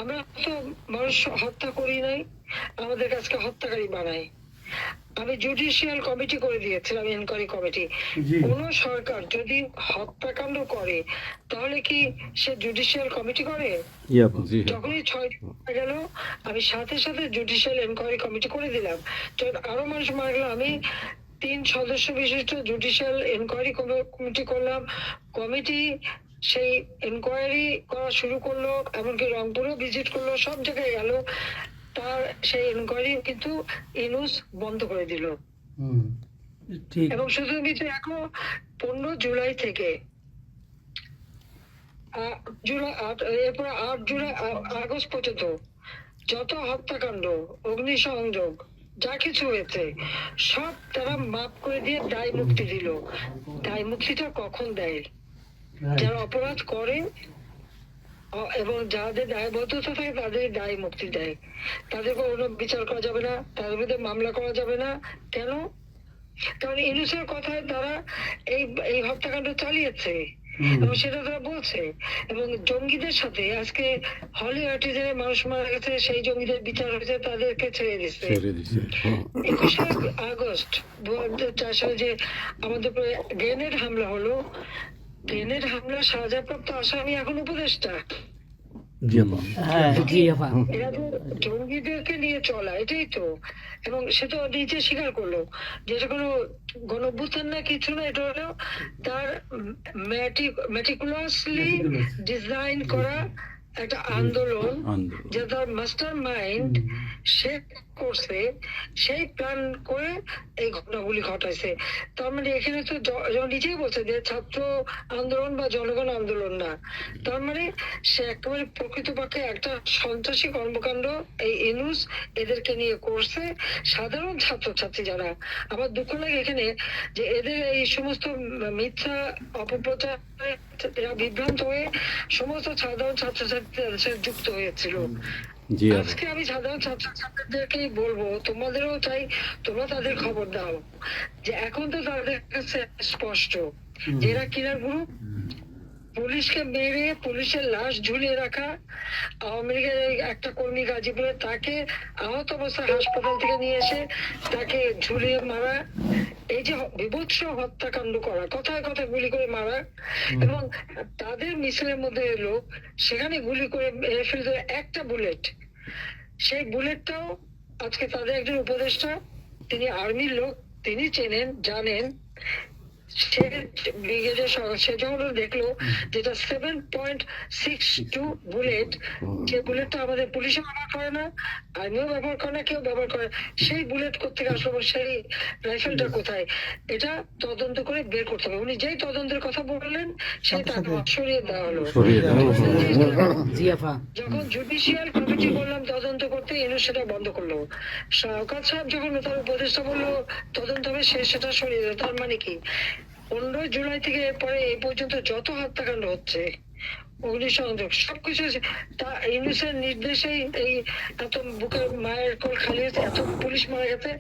আমরা তো মানুষ হত্যা করি নাই, আমাদের কাছকে হত্যাকারী বানাই। আমি জুডিশিয়াল কমিটি করে দিয়েছিলাম, এনকোয়ারি কমিটি। কোন সরকার যদি হত্যাকাণ্ড করে তাহলে কি সে জুডিশিয়াল কমিটি করে? যখনই 6 গেল আমি সাথে সাথে জুডিশিয়াল এনকোয়ারি কমিটি করে দিলাম। আরো মানুষ মারা গেল, আমি 3 সদস্য বিশিষ্ট জুডিশিয়াল এনকোয়ারি কমিটি করলাম। কমিটি সেই এনকোয়ারি করা শুরু করলো, এমনকি রংপুরও ভিজিট করলো, সব জায়গায় গেল। তার সেই এনকোয়ারি কিন্তু ইউনূস বন্ধ করে দিল। এবং শুধু এখন 15 জুলাই থেকে এরপর 8 জুলাই আগস্ট পর্যন্ত যত হত্যাকাণ্ড, অগ্নিসংযোগ যা কিছু হয়েছে সব তারা মাফ করে দিয়ে দায় মুক্তি দিল। দায় মুক্তিটা কখন দেয়? যারা অপরাধ করে এবং যাদের দায়বদ্ধতা থাকে তাদের দায় মুক্তি দেয়। তাদের কোনো বিচার করা যাবে না, তাদের বিরুদ্ধে মামলা করা যাবে না। কেন? কারণ ইউনূসের কথায় তারা এই হত্যাকাণ্ড চালিয়েছে এবং সেটা তারা বলছে। এবং জঙ্গিদের সাথে আজকে হলি আর্টিজানের মানুষ মারা গেছে, সেই জঙ্গিদের বিচার হয়েছে, তাদেরকে ছেড়ে দিচ্ছে। 21শে আগস্ট 2004 সালে যে আমাদের উপরে গ্রেনেড হামলা হলো, গ্রেনেড হামলা সাজাপ্রাপ্ত আসামি এখন উপদেষ্টা। এরা তো জঙ্গিদেরকে নিয়ে চলা, এটাই তো। এবং সে তো নিজে স্বীকার করলো যে এটা কোনো গণঅভ্যুত্থান না, কিছু না, এটা হলো তার মেটিকুলাসলি ডিজাইন করা একটা আন্দোলন, যে তার মাস্টার মাইন্ড সে করছে, সেই প্ল্যান করে এই ঘটনাগুলি ঘটাইছে। তার মানে এখানে তো নিজেই বলছে যে ছাত্র আন্দোলন বা জনগণ আন্দোলন না। তার মানে সে একেবারে প্রকৃতপক্ষে একটা সন্ত্রাসী কর্মকাণ্ড এই ইউনূস এদেরকে নিয়ে করছে। সাধারণ ছাত্রছাত্রী যারা, আমার দুঃখ লাগে এখানে যে এদের এই সমস্ত মিথ্যা অপপ্রচার বিভ্রান্ত হয়ে সমস্ত সাধারণ ছাত্রছাত্রীদের সাথে যুক্ত হয়েছিল। আজকে আমি সাধারণ ছাত্রছাত্রীদেরকেই বলবো, তোমাদেরও চাই তোমরা তাদের খবর দাও যে এখন তো তাদের কাছে স্পষ্ট যে এরা কিনার গ্রুপ। পুলিশকে মেরে পুলিশের লাশ ঝুলিয়ে রাখা, আওয়ামী লীগের একটা কর্মী গাজীপুরে তাকে আহত অবস্থায় হাসপাতাল থেকে নিয়ে এসে তাকে ঝুলিয়ে মারা, এই যে বিভৎস হত্যাকাণ্ড করা, কথায় কথায় গুলি করে মারা, এবং তাদের মিছিলের মধ্যে এলো সেখানে গুলি করে মেরে ফেলতে একটা বুলেট। সেই বুলেটটাও আজকে তাদের একজন উপদেষ্টা, তিনি আর্মির লোক, তিনি চেনেন, জানেন। সে ব্রিগেডের সে যখন দেখলো যেটা 7.62 বুলেট, যে বুলেটটা আমাদের পুলিশও ব্যবহার করে না, আর্মিও ব্যবহার করে না, কেউ ব্যবহার করে, সেই বুলেট কোথেকে আসলো, সেই রাইফেলটা কোথায়, এটা তদন্ত করে বের করতে হবে। উনি যেই তদন্তের কথা বললেন সেই তাকে সরিয়ে দেওয়া হলো। যখন জুডিশিয়াল কমিটি বললাম তদন্ত করতে, ইউনূস সেটা বন্ধ করলো। শওকত সাহেব যখন তার উপদেষ্টা বললো তদন্ত হবে, সে সেটা সরিয়ে দিল। তার মানে কি 15 জুলাই থেকে এরপরে এই পর্যন্ত যত হত্যাকাণ্ড হচ্ছে, অগ্নিসংযোগ, সবকিছু ইউনূসের নির্দেশেই এই এত বুকের মায়ের কোল খালি হয়েছে, এত পুলিশ মারা গেছে।